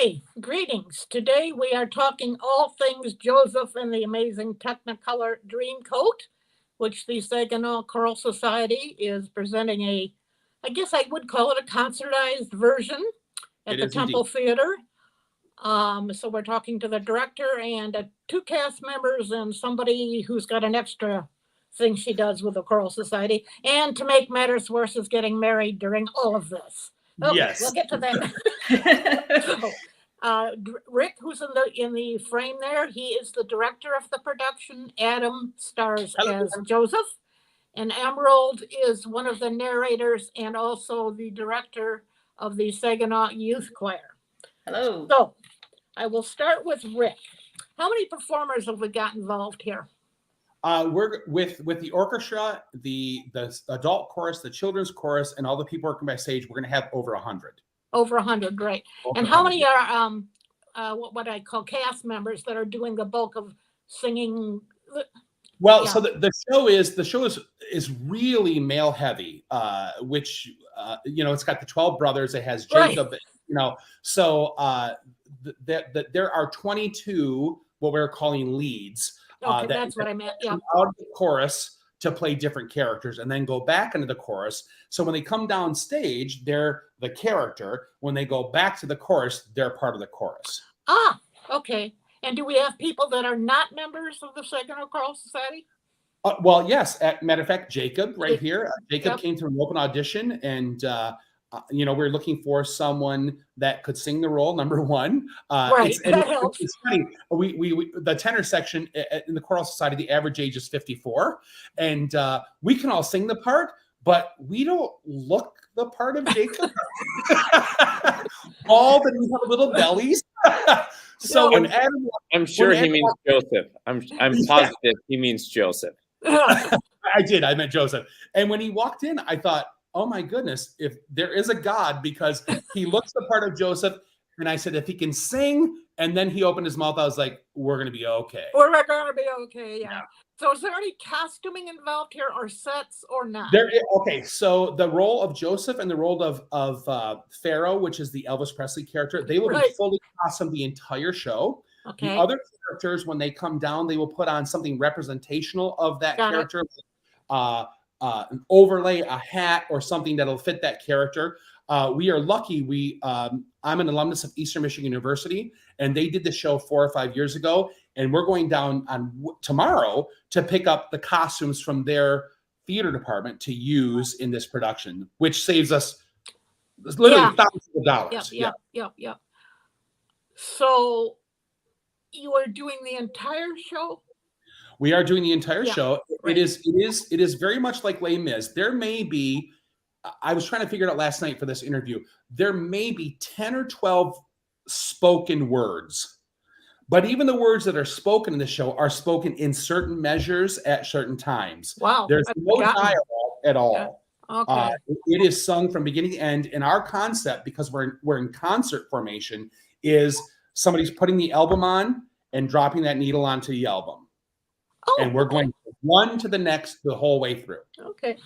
Hi, greetings. Today we are talking all things Joseph and the Amazing Technicolor Dreamcoat, which the Saginaw Choral Society is presenting I guess I would call it a concertized version at It the is Temple indeed. Theater. So we're talking to the director and two cast members and somebody who's got an extra thing she does with the Choral Society. And to make matters worse, is getting married during all of this. Okay, Yes. we'll get to that. So, Rick, who's in the frame there, he is the director of the production. Adam stars Hello. as Joseph, and Emerald is one of the narrators and also the director of the Saginaw Youth Choir. Hello. So, I will start with Rick. How many performers have we got involved here? We're with the orchestra, the adult chorus, the children's chorus, and all the people working by stage. We're going to have over 100. Over 100, great. And how many are what I call cast members that are doing the bulk of singing? Well, Yeah. so the show is really male heavy, which it's got the 12 brothers. It has Jacob, Right. So there are 22 what we're calling leads. Okay, that's what I meant. Yeah. Out of the chorus to play different characters and then go back into the chorus. So when they come down stage, they're the character. When they go back to the chorus, they're part of the chorus. Ah, okay. And do we have people that are not members of the Saginaw Choral Society? Well, yes. Matter of fact, Jacob right here. Jacob Yep. came through an open audition, and we're looking for someone that could sing the role. Number one, Right, that helps. It's funny. We the tenor section in the choral society, the average age is 54, and we can all sing the part, but we don't look the part of Jacob. All that we have little bellies. So when Adam, I'm sure he means Joseph. I'm positive he means Joseph. I meant Joseph. And when he walked in, I thought, oh my goodness, if there is a God, because he looks the part of Joseph. And I said, if he can sing, and then he opened his mouth, I was like, we're going to be okay. We're going to be okay, yeah. So is there any costuming involved here or sets or not? Okay, so the role of Joseph and the role of Pharaoh, which is the Elvis Presley character, they will be fully costumed the entire show. Okay. The other characters, when they come down, they will put on something representational of that character. An overlay, a hat, or something that'll fit that character. We are lucky. I'm an alumnus of Eastern Michigan University, and they did the show 4 or 5 years ago. And we're going down on tomorrow to pick up the costumes from their theater department to use in this production, which saves us literally thousands of dollars. Yep. So you are doing the entire show? We are doing the entire show. Right. It is very much like Les Mis. There may be, I was trying to figure it out last night for this interview. There may be 10 or 12 spoken words, but even the words that are spoken in the show are spoken in certain measures at certain times. Wow. There's no dialogue at all. Yeah. Okay. It is sung from beginning to end. And our concept, because we're in concert formation, is somebody's putting the album on and dropping that needle onto the album. And we're going from one to the next the whole way through. Okay.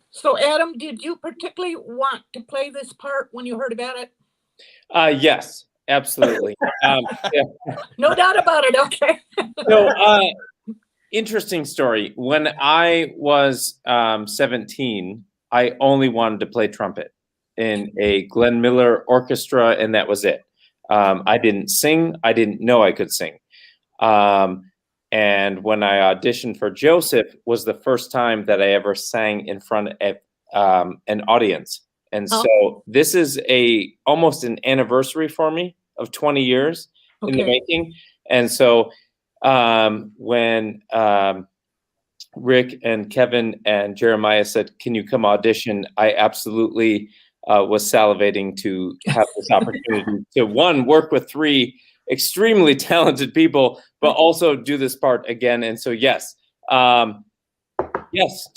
So, Adam, did you particularly want to play this part when you heard about it? Yes, absolutely. No doubt about it. Okay. So, interesting story. When I was 17, I only wanted to play trumpet in a Glenn Miller orchestra, and that was it. I didn't sing. I didn't know I could sing. And when I auditioned for Joseph was the first time that I ever sang in front of an audience. And so this is almost an anniversary for me of 20 years in the making. And so when Rick and Kevin and Jeremiah said, can you come audition? I absolutely was salivating to have this opportunity to, one, work with three extremely talented people, but also do this part again. And so, yes, to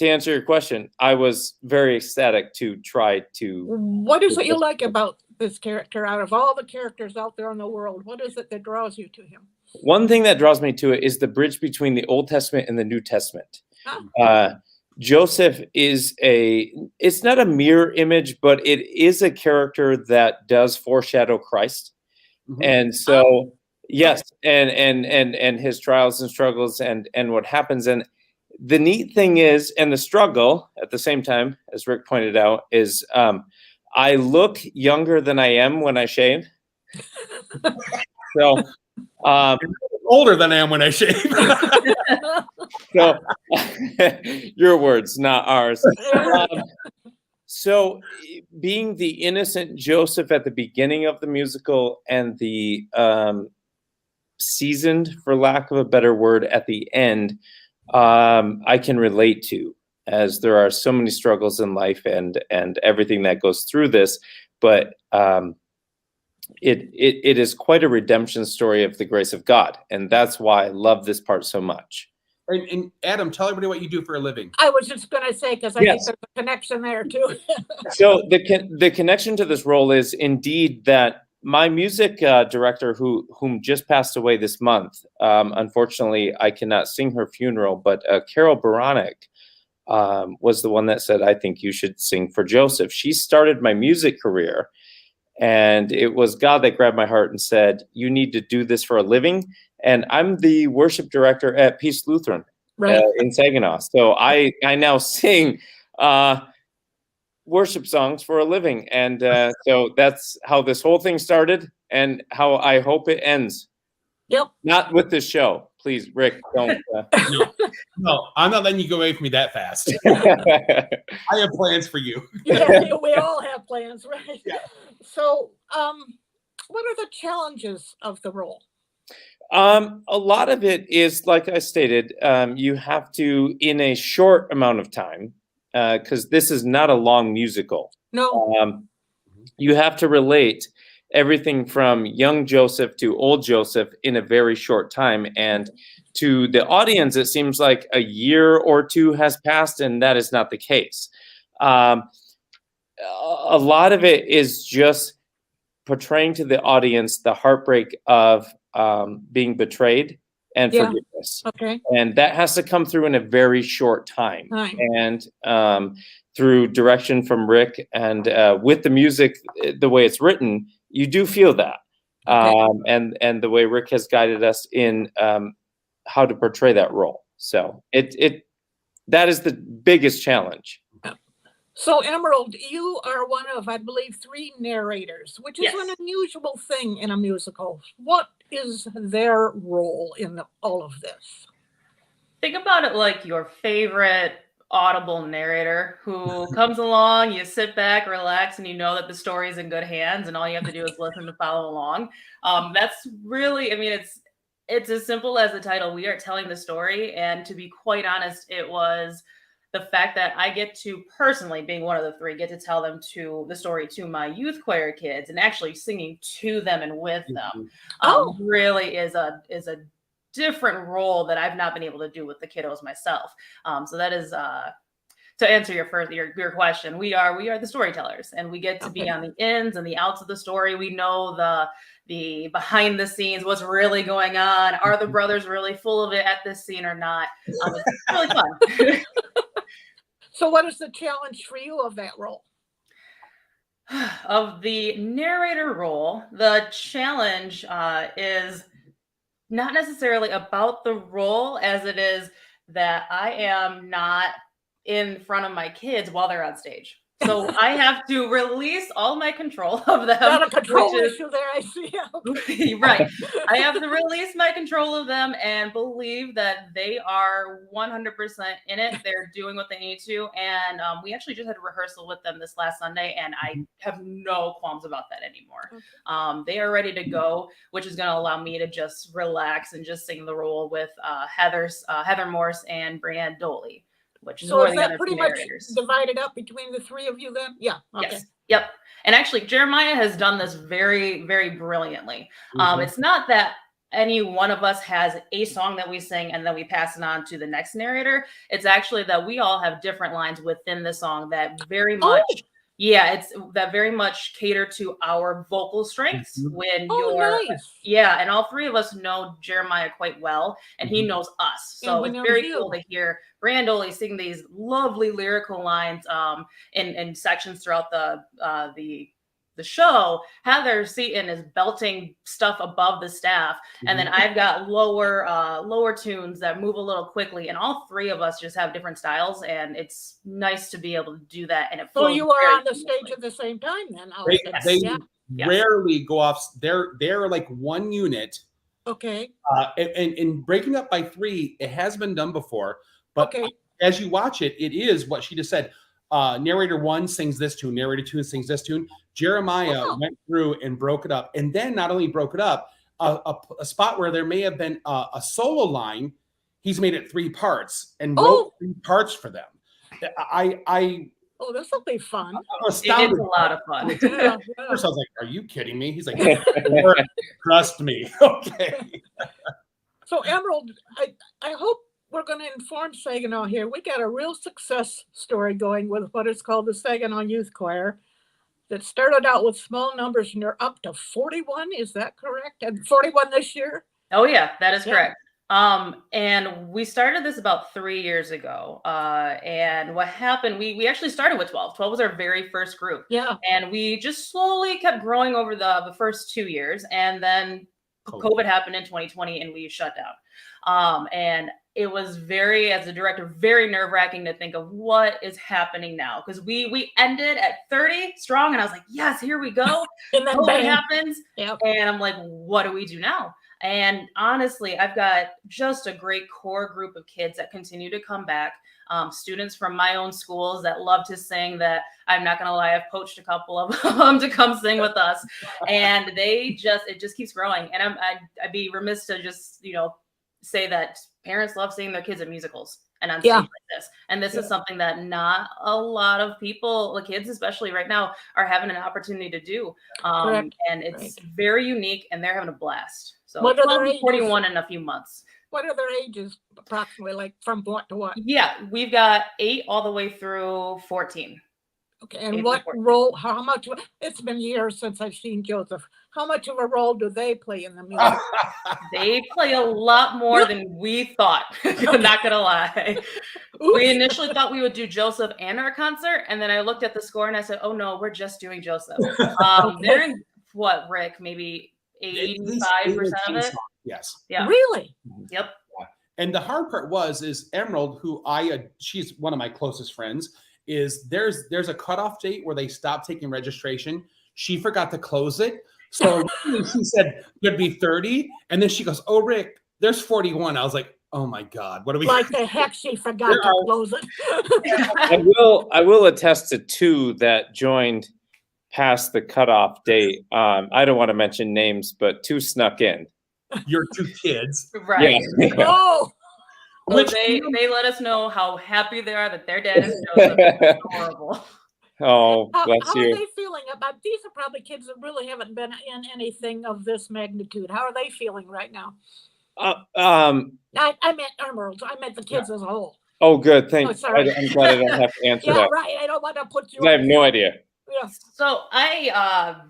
answer your question, I was very ecstatic to try to. What is it you like about this character out of all the characters out there in the world? What is it that draws you to him? One thing that draws me to it is the bridge between the Old Testament and the New Testament. Joseph is it's not a mirror image, but it is a character that does foreshadow Christ. And so, yes, and his trials and struggles and what happens. And the neat thing is, and the struggle at the same time, as Ric pointed out, is I look younger than I am when I shave. So older than I am when I shave. So your words, not ours. So being the innocent Joseph at the beginning of the musical and the seasoned, for lack of a better word, at the end, I can relate to, as there are so many struggles in life and everything that goes through this. But it is quite a redemption story of the grace of God. And that's why I love this part so much. And Adam, tell everybody what you do for a living. I was just going to say, because I think there's a connection there too. So the connection to this role is indeed that my music director, whom just passed away this month, unfortunately, I cannot sing her funeral, but Carol Baronic was the one that said, I think you should sing for Joseph. She started my music career, and it was God that grabbed my heart and said, you need to do this for a living. And I'm the worship director at Peace Lutheran in Saginaw. So I now sing worship songs for a living. And so that's how this whole thing started and how I hope it ends. Yep. Not with this show. Please, Ric, don't. No, I'm not letting you go away from me that fast. I have plans for you. Yeah, we all have plans, right? Yeah. So what are the challenges of the role? A lot of it is, like I stated, you have to, in a short amount of time, because this is not a long musical. No. You have to relate everything from young Joseph to old Joseph in a very short time. And to the audience, it seems like a year or two has passed, and that is not the case. A lot of it is just portraying to the audience the heartbreak of being betrayed and forgiveness. Okay. And that has to come through in a very short time. Right. And through direction from Ric and with the music, the way it's written, you do feel that. Okay. And the way Ric has guided us in how to portray that role. So that is the biggest challenge. So, Emerald, you are one of, I believe, 3 narrators, which is an unusual thing in a musical. What is their role in all of this? Think about it like your favorite audible narrator who comes along, you sit back, relax, and you know that the story is in good hands, and all you have to do is listen to follow along. That's really, I mean, it's as simple as the title. We are telling the story, and to be quite honest, it was the fact that I get to personally, being one of the 3, get to tell them the story to my youth choir kids and actually singing to them and with them. Really is a different role that I've not been able to do with the kiddos myself. So that is to answer your question. We are the storytellers, and we get to be on the ins and the outs of the story. We know the behind the scenes, what's really going on. Are the brothers really full of it at this scene or not? It's really fun. So what is the challenge for you of that role? Of the narrator role, the challenge is not necessarily about the role as it is that I am not in front of my kids while they're on stage. So I have to release all my control of them. Not a control issue there, I see. Okay. Right. I have to release my control of them and believe that they are 100% in it. They're doing what they need to. And we actually just had a rehearsal with them this last Sunday, and I have no qualms about that anymore. They are ready to go, which is going to allow me to just relax and just sing the role with Heather Morse and Brianne Doley. So is that pretty much divided up between the 3 of you then? Yeah. Okay. Yes. Yep. And actually, Jeremiah has done this very, very brilliantly. It's not that any one of us has a song that we sing and then we pass it on to the next narrator. It's actually that we all have different lines within the song that very much, it's that very much cater to our vocal strengths when and all 3 of us know Jeremiah quite well, and he knows us. So it's very cool to hear Brandoli sing these lovely lyrical lines in sections throughout the the show, Heather Seaton is belting stuff above the staff, and then I've got lower tunes that move a little quickly, and all three of us just have different styles, and it's nice to be able to do that. And it So flows you are very on the smoothly. stage at the same time then? They Yes. rarely go off. They're like one unit. Okay. And breaking up by three, it has been done before, but Okay. as you watch it, it is what she just said. Narrator 1 sings this tune, narrator 2 sings this tune. Jeremiah went through and broke it up, and then not only broke it up, a spot where there may have been a solo line, he's made it 3 parts and wrote 3 parts for them. Oh, this will be fun. I'm astounded. It's a lot of fun. Yeah, At first I was like, "Are you kidding me?" He's like, "Trust me." Okay. So Emerald, I hope we're going to inform Saginaw here. We got a real success story going with what is called the Saginaw Youth Choir that started out with small numbers and you're up to 41. Is that correct? And 41 this year? Oh yeah, that is Yeah. correct. And we started this about 3 years ago. And what happened, we actually started with 12. 12 was our very first group. Yeah. And we just slowly kept growing over the first 2 years. And then COVID happened in 2020 and we shut down. And it was as a director, very nerve-wracking to think of what is happening now. Because we ended at 30 strong and I was like, yes, here we go. And then COVID happens. Yep. And I'm like, what do we do now? And honestly, I've got just a great core group of kids that continue to come back. Students from my own schools that love to sing, that I'm not going to lie, I've poached a couple of them to come sing with us. And it just keeps growing. And I'd be remiss to just, say that parents love seeing their kids at musicals and on stage like this. And this is something that not a lot of people, the kids especially right now, are having an opportunity to do. And it's very unique and they're having a blast. So what are their 41 in a few months. What are their ages approximately, like from what to what? Yeah, we've got 8 all the way through 14. Okay, and what role, how much, it's been years since I've seen Joseph. How much of a role do they play in the music? They play a lot more than we thought. I'm not going to lie. We initially thought we would do Joseph and our concert. And then I looked at the score and I said, oh no, we're just doing Joseph. They're in what, Rick, maybe 85% of it? Yes. Yeah. Really? Yep. And the hard part is Emerald, who she's one of my closest friends, is there's a cutoff date where they stop taking registration. She forgot to close it. So she said there'd be 30. And then she goes, oh, Rick, there's 41. I was like, oh my God, what do we like the heck she forgot to close it. I will attest to 2 that joined past the cutoff date. I don't want to mention names, but 2 snuck in. Your 2 kids. Right. Yeah. Oh. So they let us know how happy they are that their dad is Joseph. It's adorable. Oh, bless how you. are they feeling about these? Are probably kids that really haven't been in anything of this magnitude. How are they feeling right now? I meant Emeralds. I meant the kids as a whole. Oh, good. Thanks. Sorry. I'm glad I don't have to answer that. Right. I don't want to put you. I have no idea. Yeah. So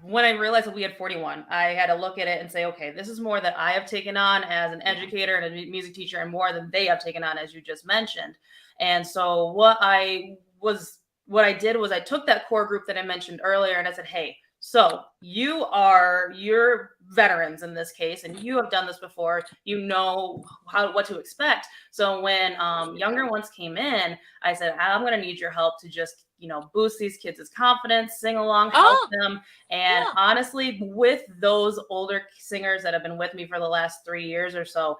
when I realized that we had 41, I had to look at it and say, okay, this is more that I have taken on as an educator and a music teacher, and more than they have taken on, as you just mentioned. And so what I did was I took that core group that I mentioned earlier and I said, hey, so you're veterans in this case, and you have done this before, you know what to expect. So when younger ones came in, I said, I'm going to need your help to just, boost these kids' confidence, sing along, help them. And honestly, with those older singers that have been with me for the last 3 years or so,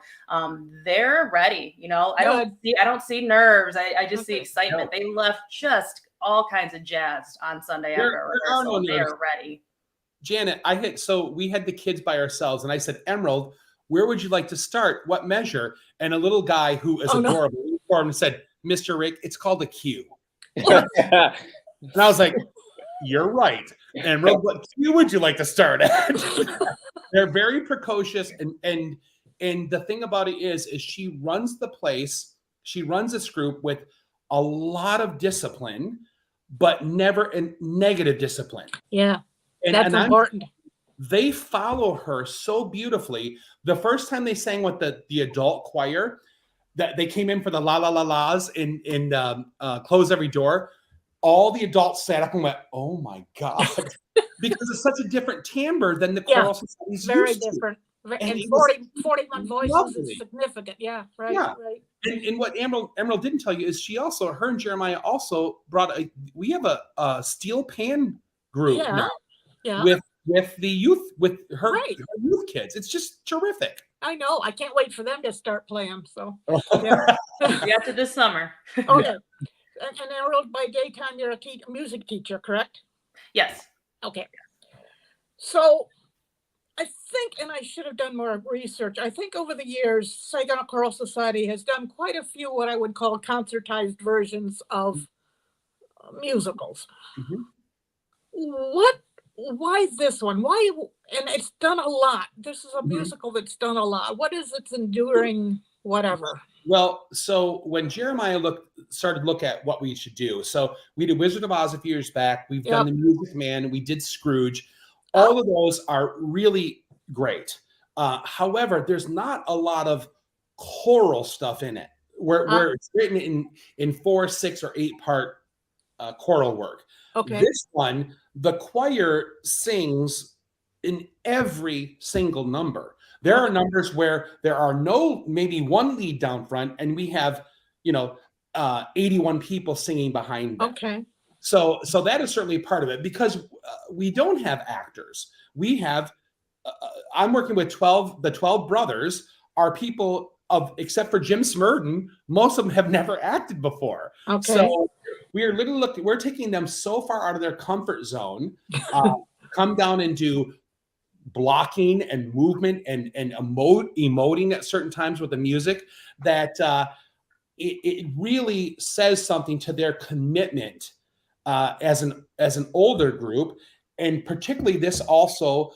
they're ready. I don't see nerves. I just see excitement. They left just all kinds of jazzed on Sunday after rehearsal. They are ready. Janet, we had the kids by ourselves, and I said, Emerald, where would you like to start? What measure? And a little guy who is adorable said, Mr. Rick, it's called a Q. And I was like, you're right. Emerald, what key would you like to start at? They're very precocious, and the thing about it is she runs the place. She runs this group with a lot of discipline, but never a negative discipline. Yeah, that's important. They follow her so beautifully. The first time they sang with the adult choir, that they came in for the la la la la's in Close Every Door. all the adults sat up and went, "Oh my God," because it's such a different timbre than the choral society's Very used to. different. And And it was 41 voices lovely. is significant. Yeah, right, Yeah. right. And what Emerald didn't tell you is her and Jeremiah also we have a steel pan group Yeah, now yeah. with the youth, with her Right. youth kids. It's just terrific. I know. I can't wait for them to start playing. So, Yeah. After this summer. okay. And Emerald, by daytime, you're a music teacher, correct? Yes. Okay. So, I think, and I should have done more research, I think over the years, Saginaw Choral Society has done quite a few what I would call concertized versions of musicals. Mhm. Why this one? Why, and it's done a lot. This is a Mhm. musical that's done a lot. What is its enduring whatever? Well, so when Jeremiah started to look at what we should do, so we did Wizard of Oz a few years back. We've done The Music Man. We did Scrooge. All of those are really great. However, there's not a lot of choral stuff in it, where it's written in 4, 6, or 8 part choral work. Okay. This one, the choir sings in every single number. There are numbers where there are maybe one lead down front, and we have, 81 people singing behind them. Okay. So that is certainly part of it, because we don't have actors. We have, I'm working with the 12 brothers are people except for Jim Smurden, most of them have never acted before. Okay. So we are literally we're taking them so far out of their comfort zone, come down and do blocking and movement and emoting at certain times with the music, that it really says something to their commitment as an older group. And particularly this also,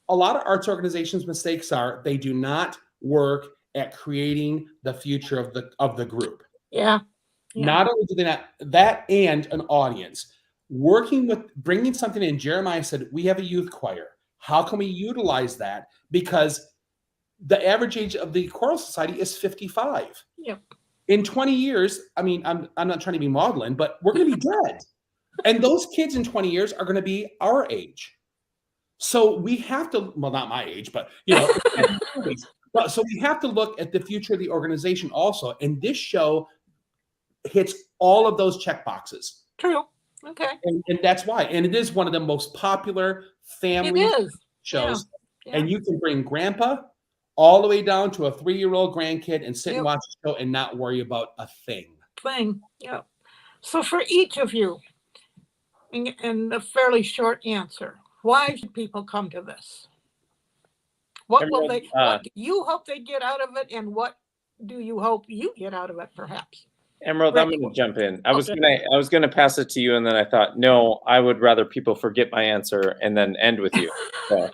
a lot of arts organizations' mistakes are they do not work at creating the future of the group. Yeah. Not only do they not that, and an audience bringing something in. Jeremiah said, we have a youth choir. How can we utilize that? Because the average age of the choral society is 55. Yep. In 20 years, I mean, I'm not trying to be maudlin, but we're going to be dead. And those kids in 20 years are going to be our age. So we have to, well, not my age, but, so we have to look at the future of the organization also. And this show hits all of those check boxes. True. Okay. And that's why. And it is one of the most popular family shows. Yeah. And you can bring grandpa all the way down to a 3-year-old grandkid and sit and watch the show and not worry about a thing. Yeah. So for each of you, in a fairly short answer, why should people come to this? What do you hope they get out of it, and what do you hope you get out of it, perhaps? Emerald, I'm going to jump in. I was going to pass it to you, and then I thought, no, I would rather people forget my answer and then end with you. So,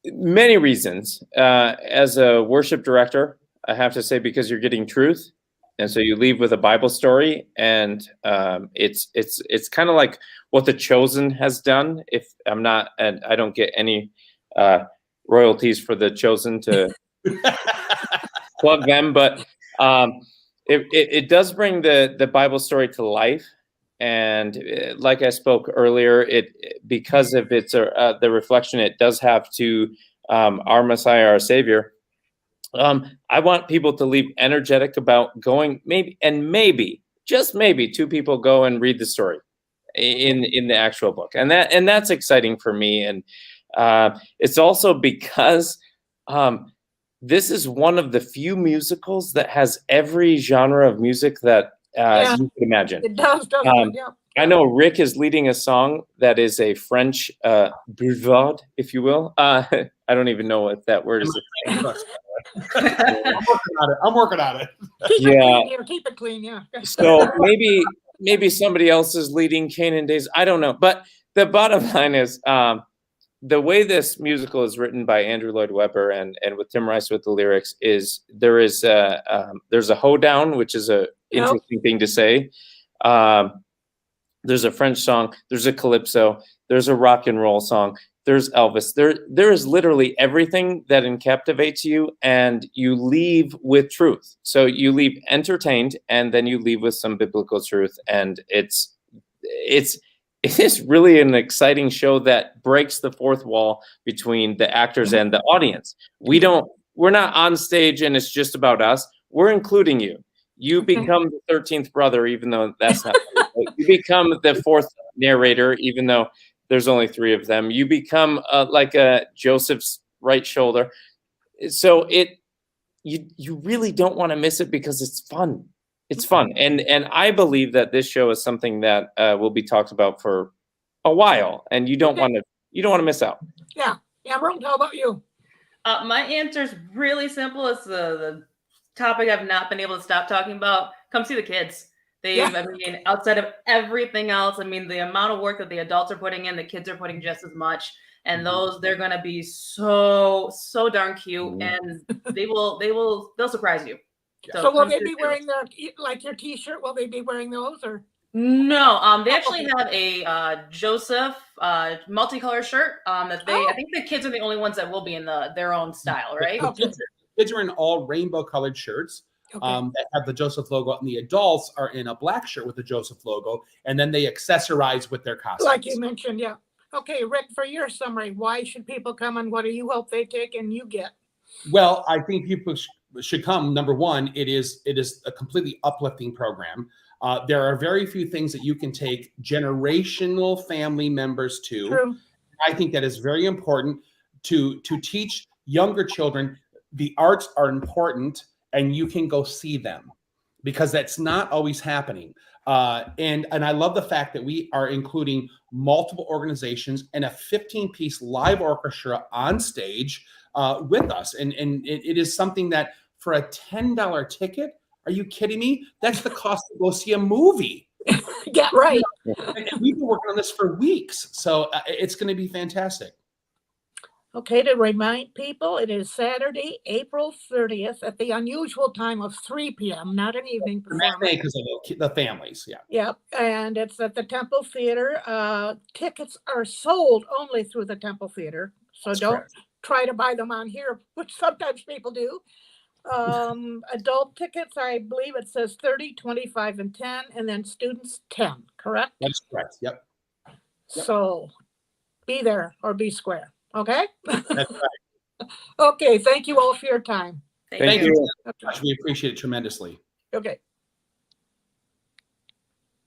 many reasons. As a worship director, I have to say, because you're getting truth, and so you leave with a Bible story, and it's kind of like what The Chosen has done. If I'm not, and I don't get any royalties for The Chosen to plug them, but it does bring the Bible story to life. And like I spoke earlier, because of its the reflection it does have to our Messiah, our Savior. I want people to leave energetic about going. Maybe just maybe 2 people go and read the story in the actual book, and that's exciting for me. And it's also because this is one of the few musicals that has every genre of music that you can imagine. It does, doesn't it? Yeah. I know Rick is leading a song that is a French boulevard, if you will. I don't even know what that word is. I'm working on it. Keep it clean, yeah. So maybe somebody else is leading Canaan Days. I don't know. But the bottom line is the way this musical is written by Andrew Lloyd Webber and with Tim Rice with the lyrics is there's a hoedown, which is a interesting thing to say. There's a French song, there's a calypso, there's a rock and roll song, there's Elvis. There is literally everything that captivates you, and you leave with truth. So you leave entertained, and then you leave with some biblical truth, and it is really an exciting show that breaks the fourth wall between the actors and the audience. We're not on stage and it's just about us. We're including you. You become the 13th brother, even though that's not true. You become the 4th narrator, even though there's only 3 of them. You become like a Joseph's right shoulder. So you really don't want to miss it because it's fun. It's fun. And I believe that this show is something that will be talked about for a while, and you don't want to miss out. Yeah. Emerald, how about you? My answer is really simple. It's the topic I've not been able to stop talking about. Come see the kids. I mean, outside of everything else, I mean, the amount of work that the adults are putting in, the kids are putting just as much. And they're gonna be so darn cute, and they'll surprise you. So will they be wearing your T-shirt? Will they be wearing those or? No, they actually have a Joseph multicolor shirt. I think the kids are the only ones that will be in their own style, right? Kids are in all rainbow colored shirts. That have the Joseph logo, and the adults are in a black shirt with the Joseph logo, and then they accessorize with their costumes. Like you mentioned, yeah. Okay, Rick, for your summary, why should people come and what do you hope they take and you get? Well, I think people should come. Number one, it is a completely uplifting program. There are very few things that you can take generational family members to. True. I think that is very important to teach younger children the arts are important, and you can go see them, because that's not always happening. And I love the fact that we are including multiple organizations and a 15-piece live orchestra on stage with us. And it is something that for a $10 ticket, are you kidding me? That's the cost to go see a movie. Yeah, right. And we've been working on this for weeks. So it's going to be fantastic. Okay, to remind people, it is Saturday, April 30th at the unusual time of 3 p.m., not an evening performance. Because of the families, yeah. Yep, and it's at the Temple Theater. Tickets are sold only through the Temple Theater, so That's don't correct. try to buy them on here, which sometimes people do. Adult tickets, I believe it says 30, 25, and 10, and then students 10, correct? That's correct, yep. So be there or be square. Okay. That's right. Okay. Thank you all for your time. Thank you. We appreciate it tremendously. Okay.